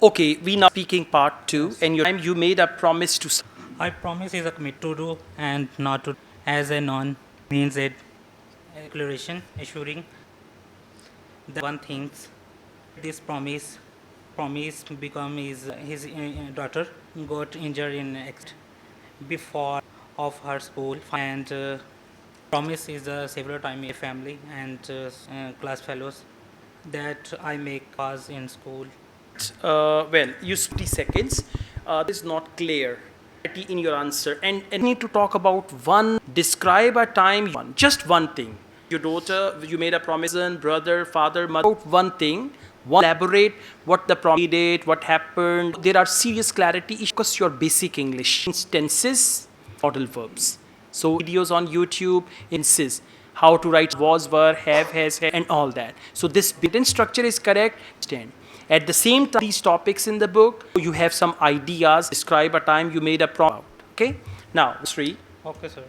Okay, we now speaking part two, and your time you made a promise to. I promise is a commit to do and not to as a non means a declaration assuring the one things this promise become is his daughter got injured in accident before of her school and promise is several time a family and class fellows that I make was in school. Well, you 50 seconds. This is not clear in your answer, and need to talk about one. Describe a time. Just one thing. Your daughter. You made a promise. Brother, father, mother. About one thing. One. Elaborate what the promise did. What happened. There are serious clarity issues. Focus your basic English instances, modal verbs. So videos on YouTube insists how to write was, were, have, has, and all that. So this written structure is correct. Stand. At the same time, these topics in the book, you have some ideas. Describe a time you made a promise. Okay. Now, Sri. Okay, sir.